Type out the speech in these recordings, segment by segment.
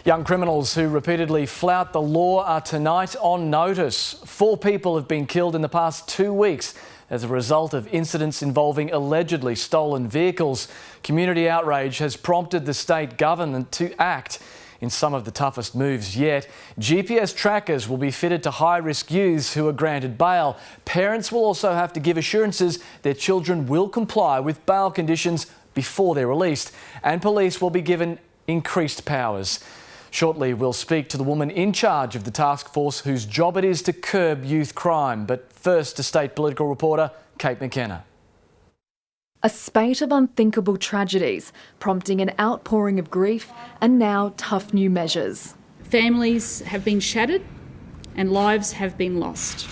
Young criminals who repeatedly flout the law are tonight on notice. 4 people have been killed in the past 2 weeks as a result of incidents involving allegedly stolen vehicles. Community outrage has prompted the state government to act in some of the toughest moves yet. GPS trackers will be fitted to high-risk youths who are granted bail. Parents will also have to give assurances their children will comply with bail conditions before they're released, and police will be given increased powers. Shortly, we'll speak to the woman in charge of the task force whose job it is to curb youth crime. But first, to state political reporter Kate McKenna. A spate of unthinkable tragedies, prompting an outpouring of grief and now tough new measures. Families have been shattered and lives have been lost.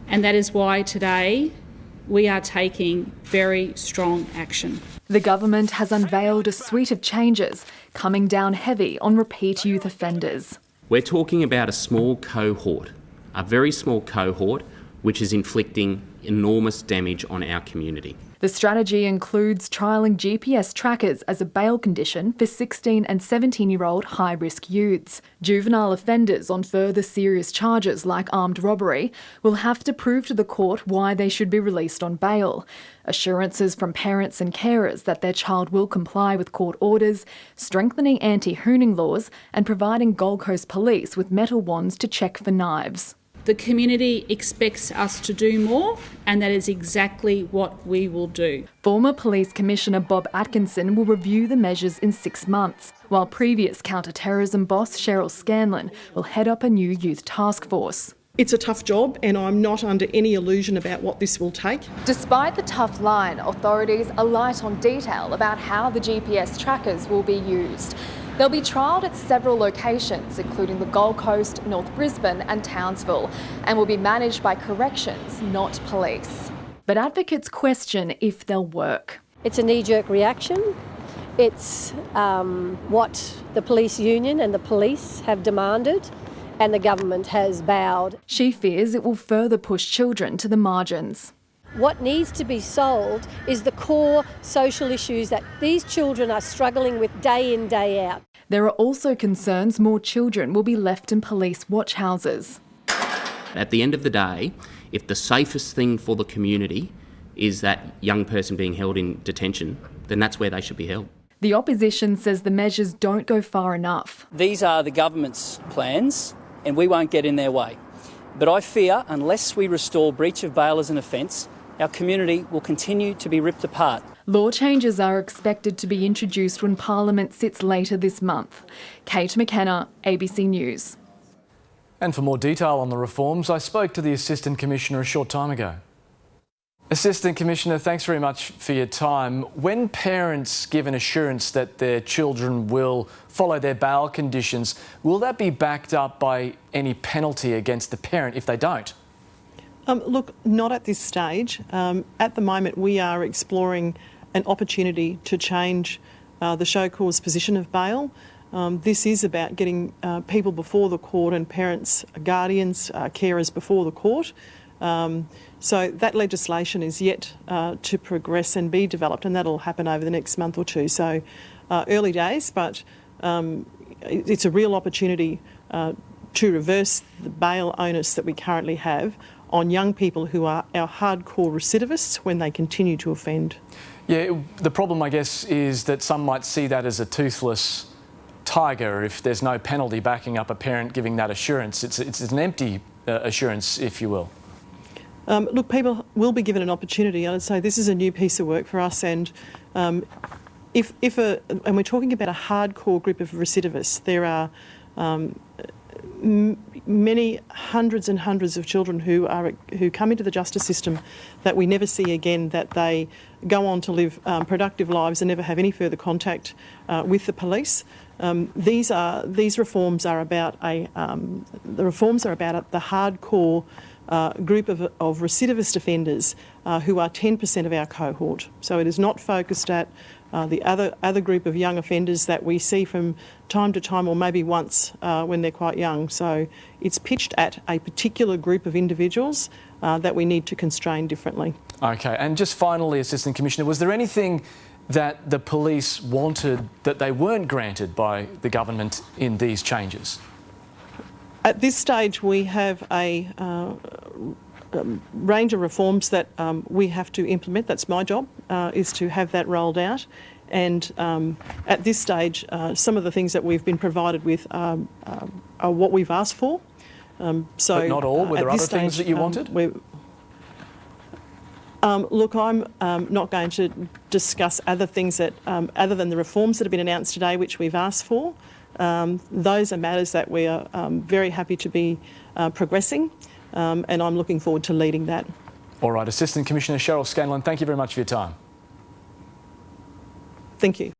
And that is why today we are taking very strong action. The government has unveiled a suite of changes, coming down heavy on repeat youth offenders. We're talking about a small cohort, a very small cohort, which is inflicting enormous damage on our community. The strategy includes trialling GPS trackers as a bail condition for 16 and 17-year-old high-risk youths. Juvenile offenders on further serious charges like armed robbery will have to prove to the court why they should be released on bail. Assurances from parents and carers that their child will comply with court orders, strengthening anti-hooning laws and providing Gold Coast Police with metal wands to check for knives. The community expects us to do more, and that is exactly what we will do. Former Police Commissioner Bob Atkinson will review the measures in 6 months, while previous counter-terrorism boss Cheryl Scanlon will head up a new youth task force. It's a tough job, and I'm not under any illusion about what this will take. Despite the tough line, authorities are light on detail about how the GPS trackers will be used. They'll be trialled at several locations, including the Gold Coast, North Brisbane and Townsville, and will be managed by corrections, not police. But advocates question if they'll work. It's a knee-jerk reaction. It's what the police union and the police have demanded, and the government has bowed. She fears it will further push children to the margins. What needs to be solved is the core social issues that these children are struggling with day in, day out. There are also concerns more children will be left in police watchhouses. At the end of the day, if the safest thing for the community is that young person being held in detention, then that's where they should be held. The opposition says the measures don't go far enough. These are the government's plans and we won't get in their way. But I fear unless we restore breach of bail as an offence, our community will continue to be ripped apart. Law changes are expected to be introduced when Parliament sits later this month. Kate McKenna, ABC News. And for more detail on the reforms, I spoke to the Assistant Commissioner a short time ago. Assistant Commissioner, thanks very much for your time. When parents give an assurance that their children will follow their bail conditions, will that be backed up by any penalty against the parent if they don't? Look, not at this stage. At the moment, we are exploring an opportunity to change the show cause position of bail. This is about getting people before the court and parents, guardians, carers before the court. So that legislation is yet to progress and be developed, and that'll happen over the next month or two. So early days, but it's a real opportunity to reverse the bail onus that we currently have on young people who are our hardcore recidivists when they continue to offend. Yeah, the problem, I guess, is that some might see that as a toothless tiger if there's no penalty backing up a parent giving that assurance. It's an empty assurance, if you will. Look, people will be given an opportunity. I'd say this is a new piece of work for us, and and we're talking about a hardcore group of recidivists. There are many hundreds and hundreds of children who come into the justice system that we never see again, that they go on to live productive lives and never have any further contact with the police. These reforms are about the hardcore group of recidivist offenders who are 10% of our cohort. So it is not focused at the other group of young offenders that we see from time to time, or maybe once when they're quite young. So it's pitched at a particular group of individuals that we need to constrain differently. Okay, and just finally, Assistant Commissioner, was there anything that the police wanted that they weren't granted by the government in these changes? At this stage, we have a range of reforms that we have to implement. That's my job, is to have that rolled out. And at this stage, some of the things that we've been provided with are what we've asked for. But not all? Were there other things that you wanted? Look, I'm not going to discuss other things that, other than the reforms that have been announced today, which we've asked for. Those are matters that we are very happy to be progressing, and I'm looking forward to leading that. All right, Assistant Commissioner Cheryl Scanlon, thank you very much for your time. Thank you.